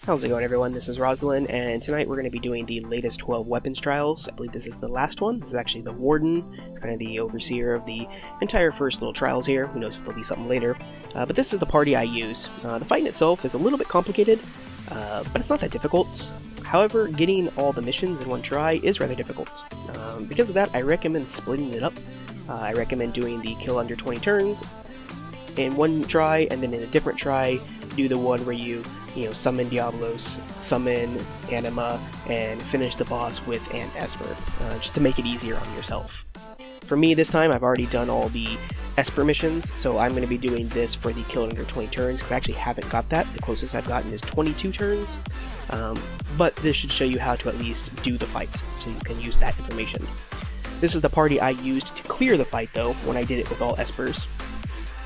How's it going, everyone? This is Rozalin, and tonight we're going to be doing the latest 12 weapons trials. I believe this is the last one. This is actually the Warden, kind of the overseer of the entire first little trials here. Who knows if there'll be something later. But this is the party I use. The fight in itself is a little bit complicated, but it's not that difficult. However, getting all the missions in one try is rather difficult. Because of that, I recommend splitting it up. I recommend doing the kill under 20 turns in one try, and then in a different try, do the one where you summon Diablos, summon Anima, and finish the boss with an Esper, just to make it easier on yourself. For me this time, I've already done all the Esper missions, so I'm going to be doing this for the kill under 20 turns, because I actually haven't got that. The closest I've gotten is 22 turns, but this should show you how to at least do the fight, so you can use that information. This is the party I used to clear the fight, though, when I did it with all Espers,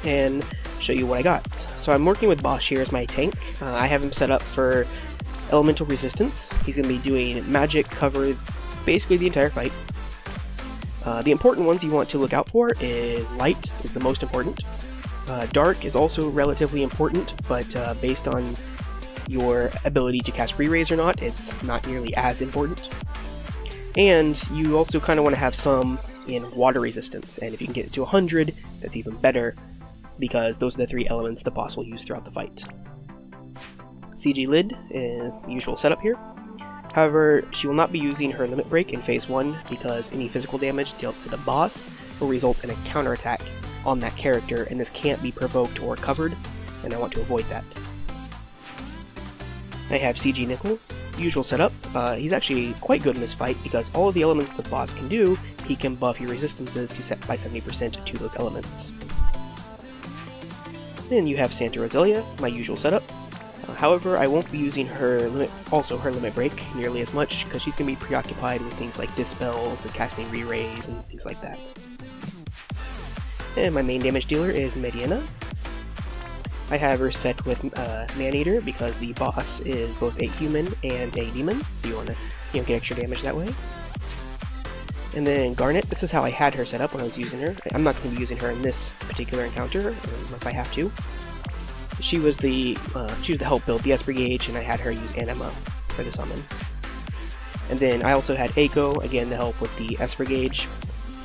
and show you what I got. So I'm working with Bosch here as my tank. I have him set up for elemental resistance. He's going to be doing magic cover basically the entire fight. The important ones you want to look out for is light is the most important. Dark is also relatively important, but based on your ability to cast re-raise or not, it's not nearly as important. And you also kind of want to have some in water resistance, and if you can get it to 100, that's even better, because those are the three elements the boss will use throughout the fight. CG Lid, usual setup here. However, she will not be using her limit break in phase 1 because any physical damage dealt to the boss will result in a counterattack on that character, and this can't be provoked or covered, and I want to avoid that. I have CG Nickel, usual setup. He's actually quite good in this fight because all of the elements the boss can do, he can buff your resistances by 70% to those elements. Then you have Santa Rosalia, my usual setup. However, I won't be using her limit break nearly as much because she's going to be preoccupied with things like dispels and casting re-raise and things like that. And my main damage dealer is Mediana. I have her set with Man-Eater because the boss is both a human and a demon, so you want to get extra damage that way. And then Garnet, this is how I had her set up when I was using her. I'm not going to be using her in this particular encounter unless I have to. She was the help build the Esper gauge, and I had her use Anima for the summon. And then I also had Eiko, again to help with the Esper gauge.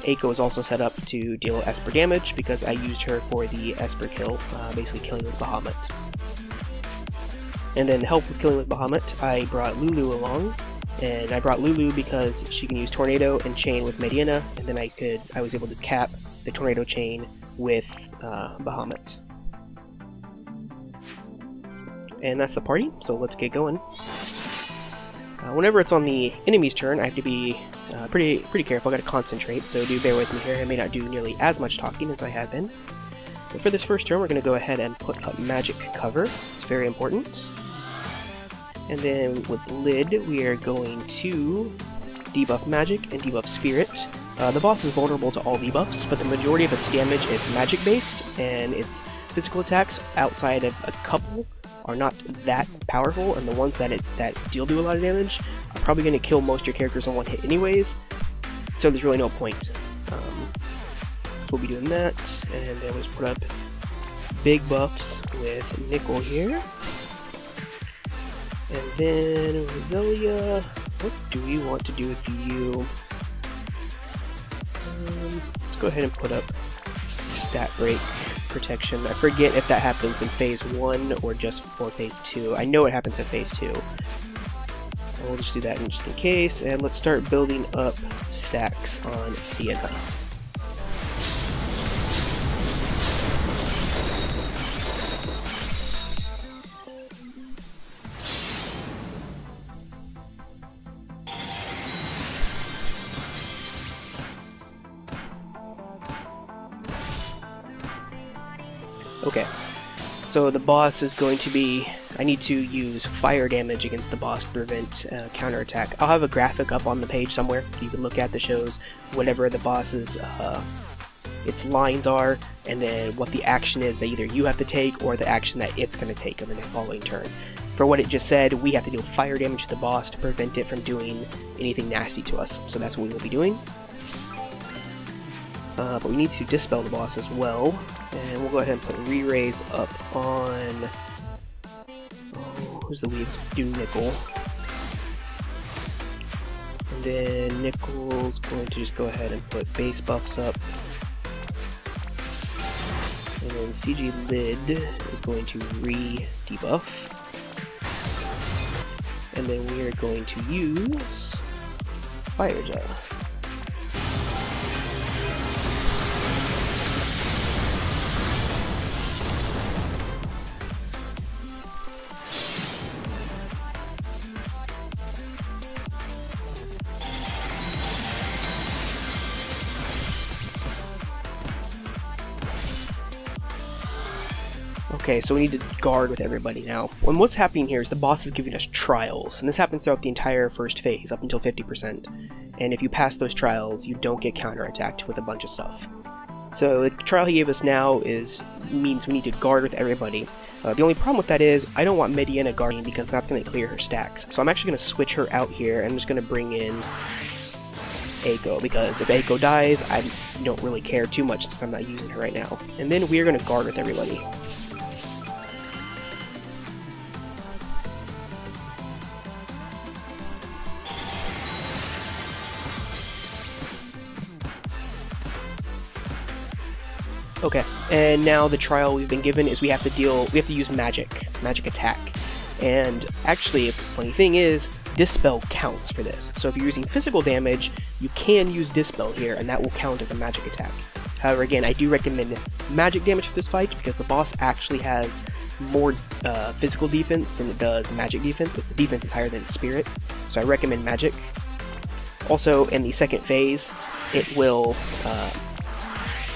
Eiko is also set up to deal Esper damage because I used her for the Esper kill, basically killing with Bahamut. And then to help with killing with Bahamut, I brought Lulu along. And I brought Lulu because she can use Tornado and Chain with Mediana, and then I was able to cap the Tornado Chain with Bahamut. And that's the party, so let's get going. Whenever it's on the enemy's turn, I have to be pretty careful. I gotta concentrate, so do bear with me here. I may not do nearly as much talking as I have been. But for this first turn, we're gonna go ahead and put up magic cover. It's very important. And then with Lid, we are going to debuff magic and debuff spirit. The boss is vulnerable to all debuffs, but the majority of its damage is magic based, and its physical attacks outside of a couple are not that powerful, and the ones that do a lot of damage are probably going to kill most of your characters in one hit anyways, so there's really no point. So we'll be doing that, and then we'll just put up big buffs with Nickel here. And then Rosalia, what do we want to do with you? Let's go ahead and put up stat break protection. I forget if that happens in phase 1 or just for phase 2. I know it happens in phase 2. We'll just do that just in case, and let's start building up stacks on Theana. Okay, so the boss is going to be, I need to use fire damage against the boss to prevent counterattack. I'll have a graphic up on the page somewhere you can look at that shows whatever the boss's its lines are, and then what the action is that either you have to take or the action that it's going to take on the following turn. For what it just said, we have to deal fire damage to the boss to prevent it from doing anything nasty to us, so that's what we will be doing. But we need to dispel the boss as well, and we'll go ahead and put re-raise up on who's the lead? Let's do Nickel. And then Nickel's going to just go ahead and put base buffs up. And then CG Lid is going to re-debuff. And then we are going to use Fire Gel. Okay, so we need to guard with everybody now. And what's happening here is the boss is giving us trials, and this happens throughout the entire first phase, up until 50%. And if you pass those trials, you don't get counterattacked with a bunch of stuff. So the trial he gave us now means we need to guard with everybody. The only problem with that is, I don't want Mediana guarding because that's going to clear her stacks. So I'm actually going to switch her out here, and I'm just going to bring in Eiko, because if Eiko dies, I don't really care too much since I'm not using her right now. And then we're going to guard with everybody. Okay, and now the trial we've been given is we have to use magic attack. And actually, a funny thing is, Dispel counts for this. So if you're using physical damage, you can use Dispel here, and that will count as a magic attack. However, again, I do recommend magic damage for this fight, because the boss actually has more physical defense than it does magic defense. Its defense is higher than its spirit, so I recommend magic. Also, in the second phase, it will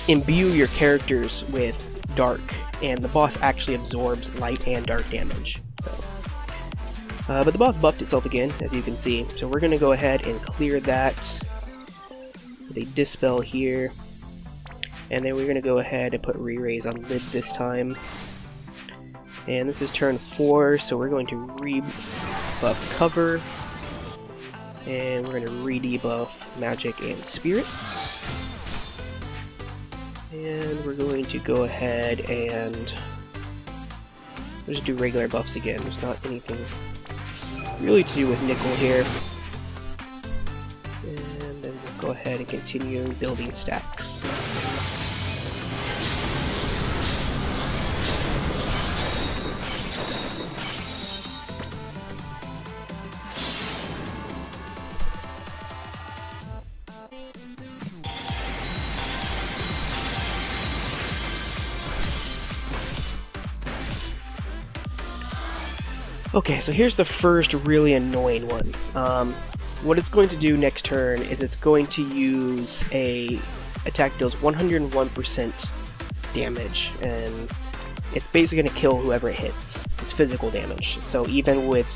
imbue your characters with dark, and the boss actually absorbs light and dark damage. So, but the boss buffed itself again, as you can see, so we're going to go ahead and clear that with a Dispel here, and then we're going to go ahead and put Re-Raise on Lid this time. And this is turn 4, so we're going to re-buff Cover, and we're going to re-debuff Magic and Spirits. And we're going to go ahead and just do regular buffs again. There's not anything really to do with Nickel here. And then we'll go ahead and continue building stacks. Okay, so here's the first really annoying one. What it's going to do next turn is it's going to use a attack that deals 101% damage, and it's basically going to kill whoever it hits. It's physical damage, so even with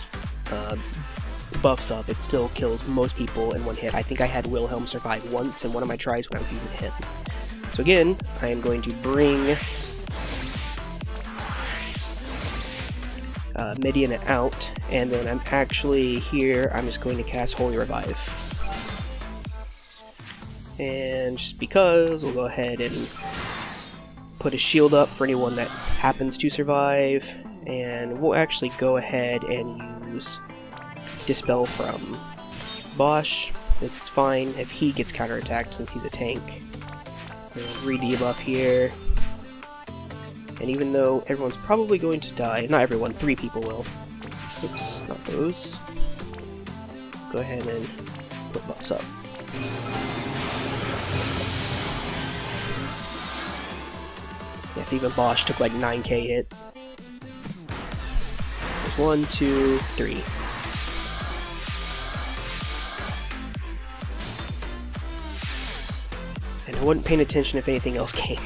buffs up, it still kills most people in one hit. I think I had Wilhelm survive once in one of my tries when I was using him. So again, I am going to bring Mediana out, and then I'm actually here, I'm just going to cast Holy Revive. And just because, we'll go ahead and put a shield up for anyone that happens to survive, and we'll actually go ahead and use Dispel from Bosch. It's fine if he gets counterattacked since he's a tank. Re-debuff here. And even though everyone's probably going to die, not everyone, 3 people will. Oops, not those. Go ahead and put buffs up. Yes, even Bosch took like 9k hit. There's 1, 2, 3. And I wasn't paying attention if anything else came.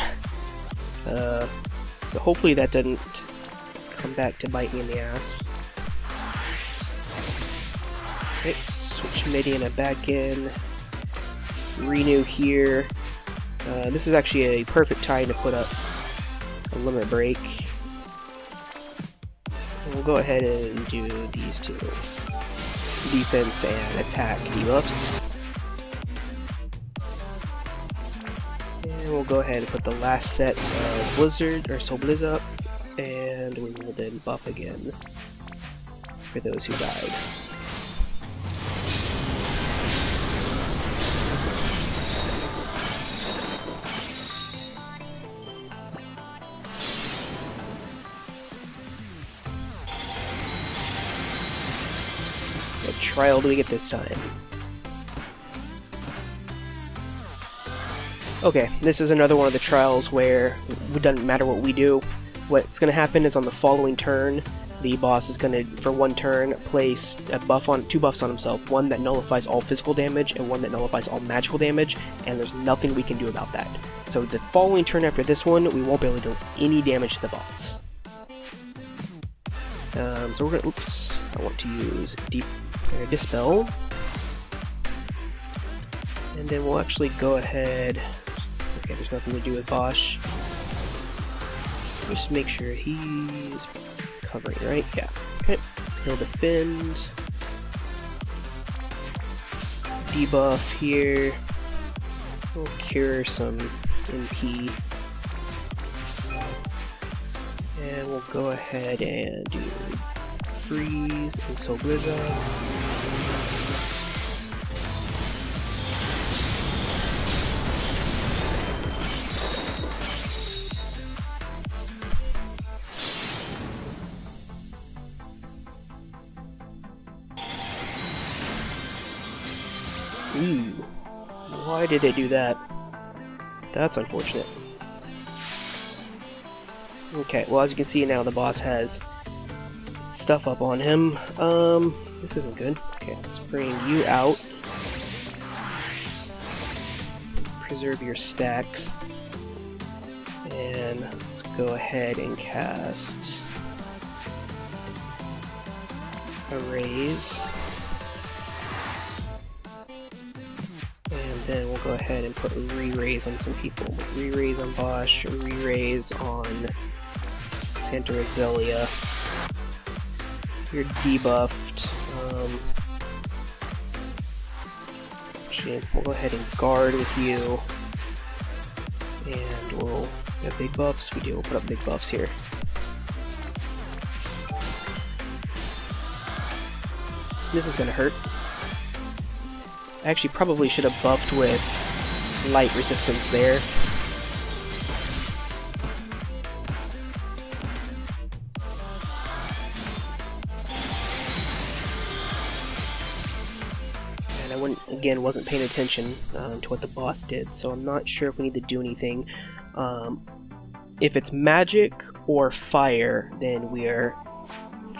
So hopefully that doesn't come back to bite me in the ass. Okay, switch Mediana back in. Renew here. This is actually a perfect time to put up a limit break. And we'll go ahead and do these two. Defense and attack debuffs. And we'll go ahead and put the last set of Blizzard, or Soul Blizz up, and we will then buff again. for those who died. What trial do we get this time? Okay, this is another one of the trials where it doesn't matter what we do. What's going to happen is on the following turn, the boss is going to, for one turn, place a buff on, 2 buffs on himself. One that nullifies all physical damage, and one that nullifies all magical damage, and there's nothing we can do about that. So the following turn after this one, we won't be able to do any damage to the boss. So we're going to, oops, I want to use Dispel. And then we'll actually go ahead, okay, there's nothing to do with Bosch. Just make sure he's covering, right? Yeah. Okay. He'll defend. Debuff here. We'll cure some MP. And we'll go ahead and do freeze and Soul Blizzard. Ooh, why did they do that? That's unfortunate. Okay, well, as you can see now, the boss has stuff up on him. This isn't good. Okay, let's bring you out. Preserve your stacks. And let's go ahead and cast a raise. And then we'll go ahead and put re-raise on some people. Re-raise on Bosch, re-raise on Santa Rosalia. You're debuffed. Actually, we'll go ahead and guard with you. And we'll have big buffs. We do. We'll put up big buffs here. This is gonna hurt. I actually probably should have buffed with light resistance there. And I wasn't paying attention to what the boss did, so I'm not sure if we need to do anything. If it's magic or fire, then we're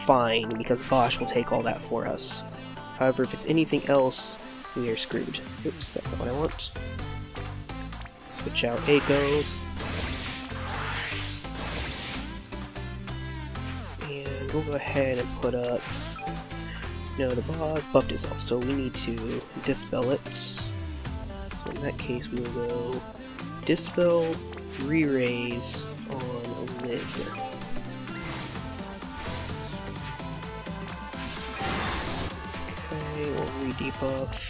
fine, because Bosch will take all that for us. However, if it's anything else, we are screwed. Oops, that's not what I want. Switch out Echo. And we'll go ahead and put up... No, the boss buffed itself, so we need to dispel it. So in that case, we will go Dispel, re-raise on Lid. Okay, we'll re-debuff.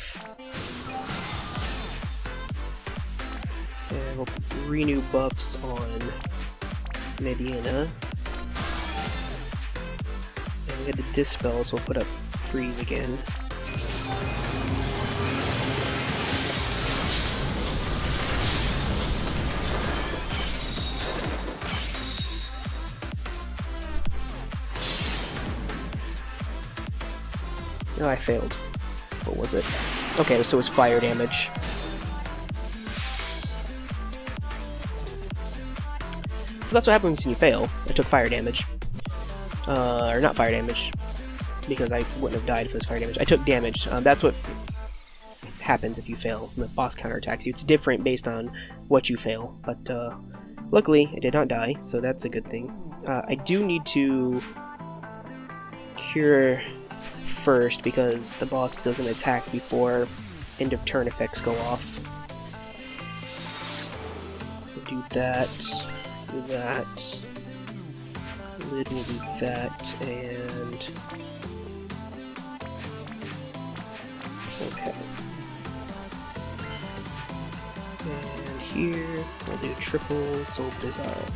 And we'll renew buffs on Mediana. And we get the Dispel, so we'll put up Freeze again. No, I failed. What was it? Okay, so it was fire damage. So that's what happens when you fail. I took fire damage. Or not fire damage, because I wouldn't have died if it was fire damage. I took damage. That's what happens if you fail. The boss counterattacks you. It's different based on what you fail, but luckily I did not die, so that's a good thing. I do need to cure first, because the boss doesn't attack before end of turn effects go off. So do that. Do that. Lid will do that, and... okay. And here, we'll do triple Soul Blizzard.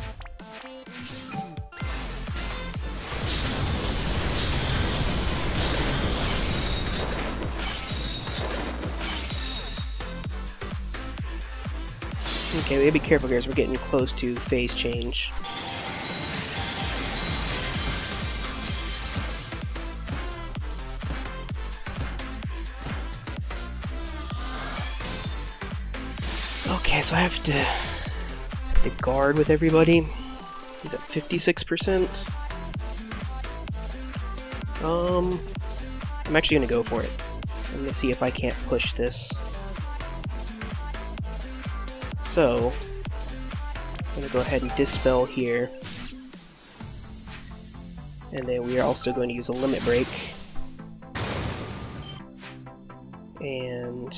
Okay, we gotta be careful here as we're getting close to phase change. Okay, so I have to guard with everybody. He's at 56%. I'm actually gonna go for it. I'm gonna see if I can't push this. So, I'm gonna go ahead and dispel here. And then we are also going to use a limit break. And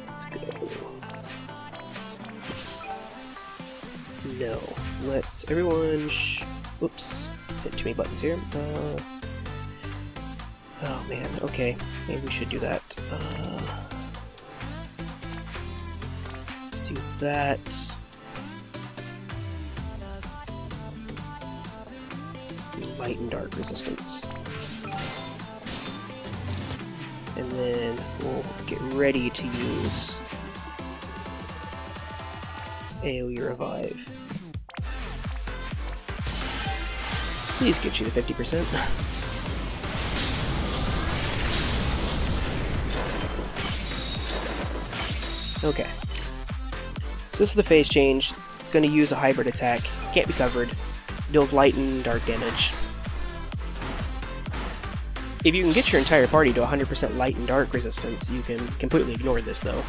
let's go. No, let's everyone. Oops, hit too many buttons here. Oh man. Okay, maybe we should do that. Let's do that. Light and dark resistance. And then we'll get ready to use AoE Revive. Please get you to 50%. Okay. So this is the phase change. It's going to use a hybrid attack. Can't be covered. Deals light and dark damage. If you can get your entire party to 100% light and dark resistance, you can completely ignore this, though.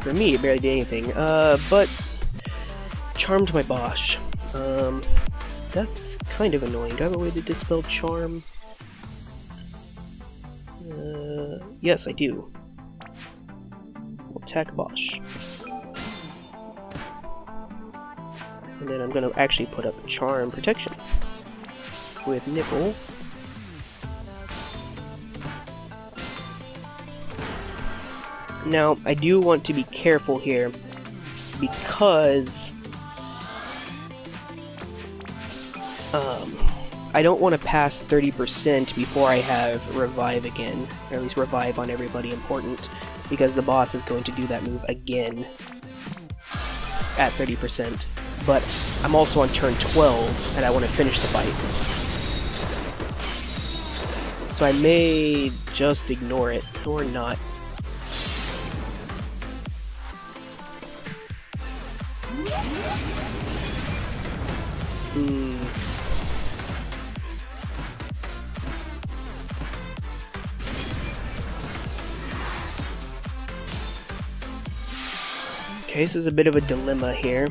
For me, it barely did anything, but charmed my Bosch. That's kind of annoying. Do I have a way to dispel charm? Yes, I do. We'll attack Bosch. And then I'm going to actually put up charm protection with Nickel. Now, I do want to be careful here, because I don't want to pass 30% before I have Revive again, or at least Revive on everybody important, because the boss is going to do that move again at 30%, but I'm also on turn 12, and I want to finish the fight. So I may just ignore it, or not. Okay, this is a bit of a dilemma here,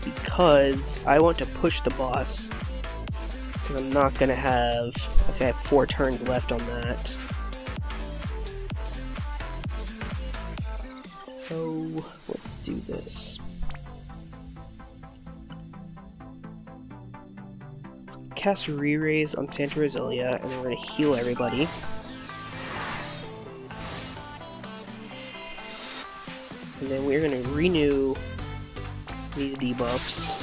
because I want to push the boss, and I'm not going to have, let's say I have 4 turns left on that. So, let's do this. Let's cast Re-Raise on Santa Rosalia, and then we're going to heal everybody. And then we're going to renew these debuffs.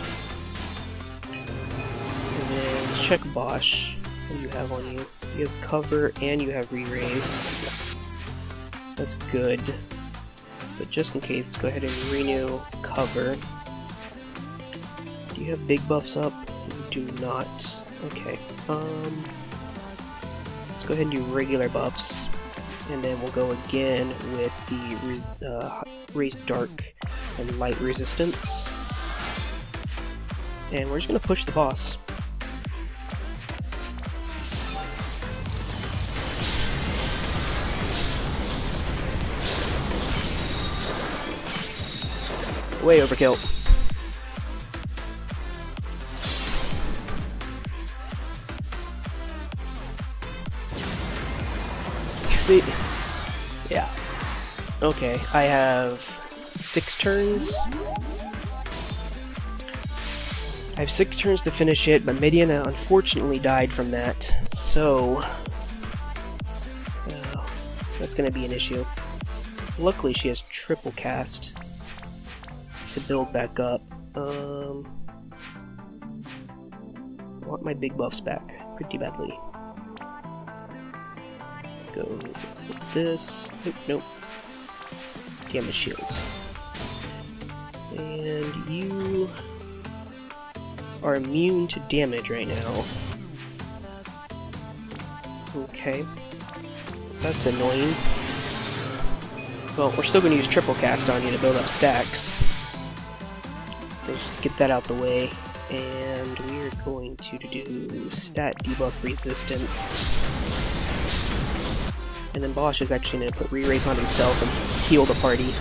And then let's check Bosch. What do you have on you? You have cover and you have re-raise. That's good. But just in case, let's go ahead and renew cover. Do you have big buffs up? You do not. Okay. Let's go ahead and do regular buffs. And then we'll go again with the raised dark and light resistance. And we're just going to push the boss. Way overkill. See? Yeah. Okay, I have 6 turns. I have 6 turns to finish it, but Mediana unfortunately died from that, so that's gonna be an issue. Luckily she has triple cast to build back up. want my big buffs back pretty badly. Let's go with this. Nope, nope. Damage shields. And you are immune to damage right now. Okay. That's annoying. Well, we're still going to use triple cast on you to build up stacks. Just get that out the way. And we're going to do stat debuff resistance. And then Bosch is actually going to put re-raise on himself and heal the party.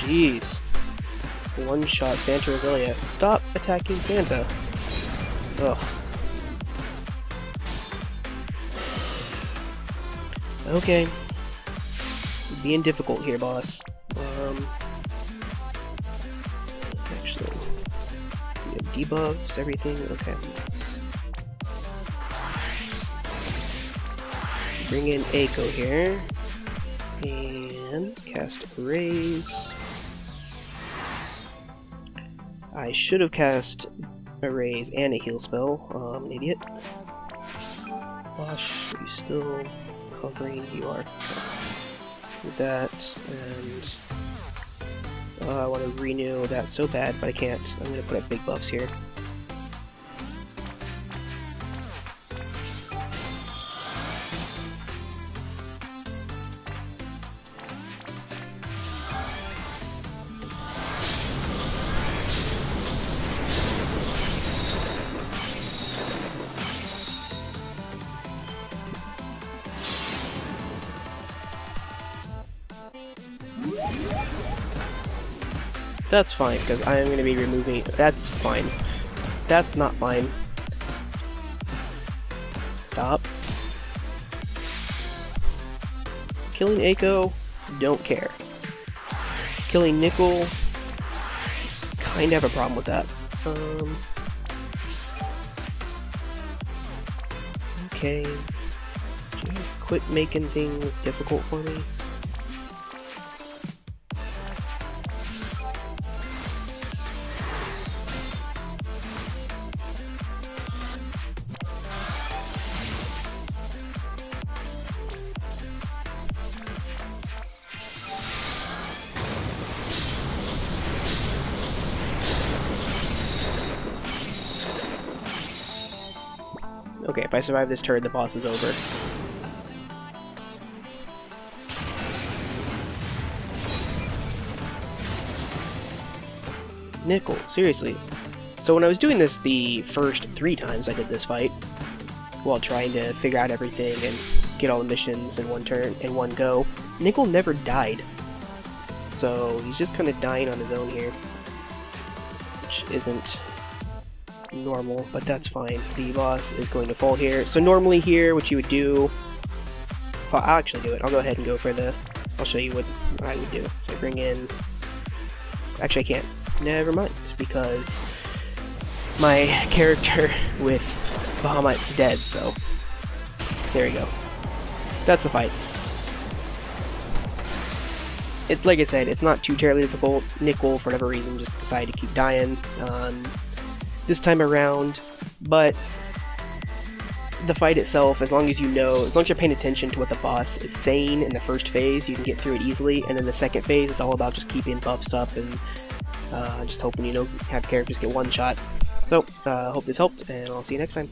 Jeez. One-shot Santa Rosalia. Stop attacking Santa. Ugh. Okay. Being difficult here, boss. Actually, we have debuffs, everything. Okay, let's bring in Echo here. And cast Raise. I should have cast a Raise and a heal spell. I'm an idiot. Bosch, are you still covering? You are. With that, and I want to renew that so bad, but I can't. I'm going to put up big buffs here. That's fine, because I am going to be removing... That's fine. That's not fine. Stop. Killing Echo, don't care. Killing Nickel, kinda have a problem with that. Okay. Quit making things difficult for me. Okay, if I survive this turn, the boss is over. Nickel, seriously. So when I was doing this the first 3 times I did this fight, while trying to figure out everything and get all the missions in one turn, in one go, Nickel never died. So he's just kind of dying on his own here, which isn't normal, but that's fine. The boss is going to fall here. So normally here, what you would do... I'll actually do it. I'll go ahead and go for the... I'll show you what I would do. So I bring in... Actually, I can't. Never mind, because my character with Bahamut's dead, so... There we go. That's the fight. Like I said, it's not too terribly difficult. Nickel, for whatever reason, just decided to keep dying this time around, but the fight itself, as long as you know, as long as you're paying attention to what the boss is saying in the first phase, you can get through it easily, and then the second phase is all about just keeping buffs up and just hoping you don't have characters get one shot. So, hope this helped, and I'll see you next time.